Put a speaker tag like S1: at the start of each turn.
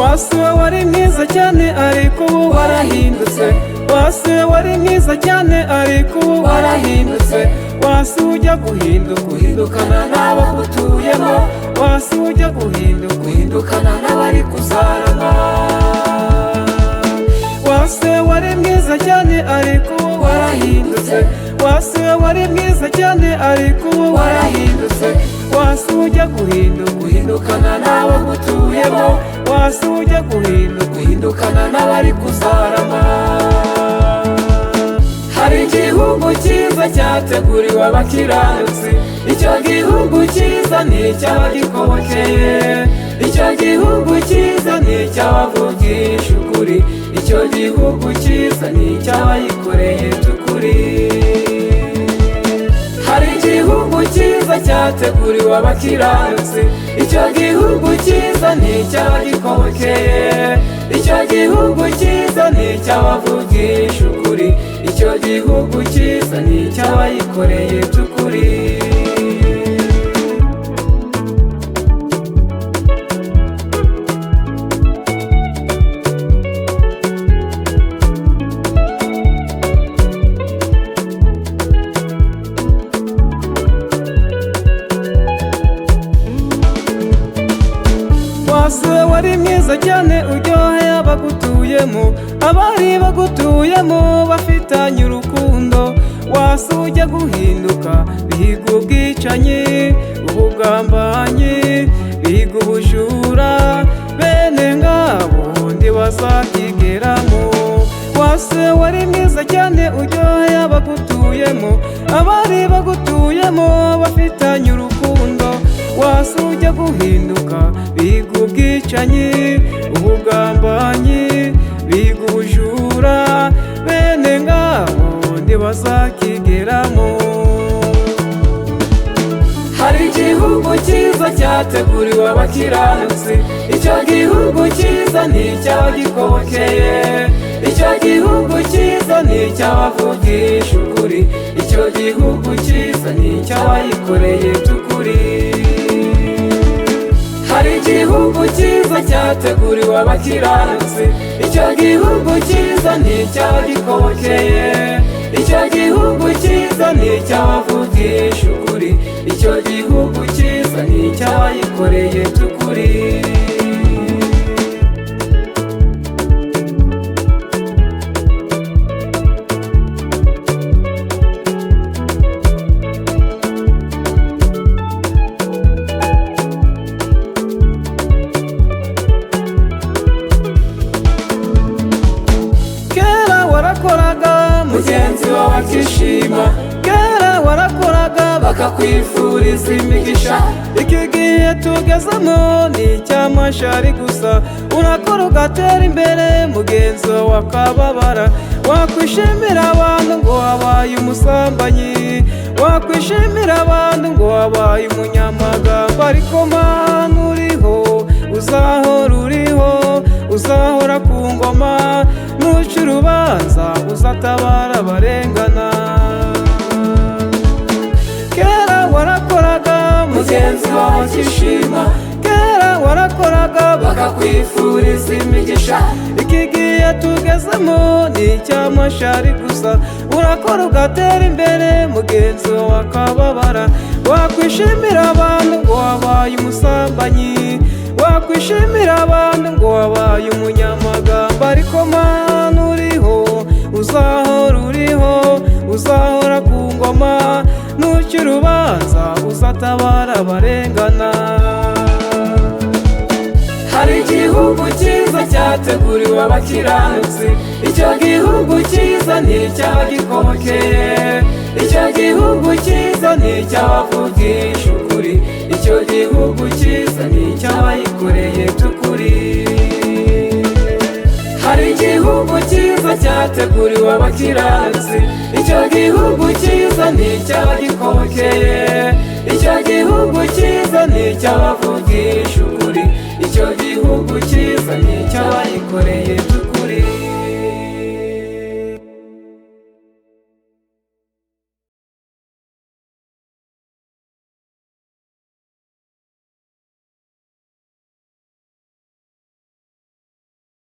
S1: wasuwe wari mwiza cyane ariko ubu warahindutse, wasuwe wari mwiza cyane ariko ubu warahindutse, wasuwe ujya guhindukana n'abagutuyemo, wasuwe ujya guhindukana n'abari kuzarama. Wasuwe wari mwiza cyane ariko ubu warahindutse, wasuwe wari mwiza cyane ariko ubu warahindutse, wasuwe ujya guhindukana n'abagutuyemo, wasuwe ujya guhindukana n'abari kuzarama. Hari igihugu cyiza cyateguriwe abakiranutsi, icyo gihugu cyiza ni icy'abagikokeye, icyo gihugu cyiza ni icy'abavugisha ukuri, icyo gihugu cyiza ni icy'abayikoreye tukuri. Hari igihugu cyiza cyateguriwe abakiranutsi, icyo gihugu cyiza ni icy'abagikokeye, icyo gihugu cyiza ni icy'abavugisha ukuri, icyo gihugu cyiza ni icy'abayikoreye tukuri. Wasuwe wari mwiza cyane uryoheye abagutuyemo, abari bagutuyemo bafitanye urukundo, wasuwe ujya guhinduka bihiga ubwicanyi, ubugambanyi, bihiga ubujura, bene ngabo ntibazakigeramo. Wasuwe wari mwiza cyane uryoheye abagutuyemo, abari bagutuyemo bafitanye urukundo, wasuwe ujya guhinduka bihiga ubwicanyi, ubugambanyi, bihiga ubujura, bene ngabo ntibazakigeramo. Hari igihugu cyiza cyateguriwe abakiranutsi, icyo gihugu cyiza ni icy'abagikokeye, icyo gihugu cyiza ni icy'abavugisha ukuri, icyo gihugu cyiza ni icy'abayikoreye tukuri. Hari igihugu cyiza cyateguriwe abakiranutsi, icyo gihugu cyiza ni icy'abagikokeye, icyo gihugu cyiza ni icy'abavugisha ukuri, icyo gihugu cyiza ni icy'abayikoreye tukuri. Warakoraga mugenzi wawe akishima, kera warakoraga bakakwifuriza imigisha, iki gihe tugezemo ni icy'amashari gusa, urakora ugatera imbere mugenzi wawe akababara, wakwishimira abantu ngo wabaye umusambanyi, wakwishimira abantu ngo wabaye umunyamagambo, ariko Mana uriho, uzahora uriho, uzahora ku ngoma, nuca urubanza uzatabara abarengana. Kera warakoraga mugenzi wawe akishima, kera warakoraga bakakwifuriza imigisha, iki gihe tugezemo ni icy'amashari gusa, urakora ugatera imbere mugenzi wawe akababara, wakwishimira abantu ngo wabaye umusambanyi, wakwishimira abantu ngo wabaye umunyamagambo, ariko Mana uriho, uzahora uriho, uzahora ku ngoma, nuca urubanza uzatabara abarengana. Hari igihugu cyiza cyateguriwe abakiranutsi, icyo gihugu cyiza ni icy'abagikokeye, icyo gihugu cyiza ni icy'abavugisha ukuri, icyo gihugu cyiza ni icy'abayikoreye tukuri. Hari igihugu cyiza cyateguriwe abakiranutsi, icyo gihugu cyiza ni icy'abagikokeye, icyo gihugu cyiza ni icy'abavugisha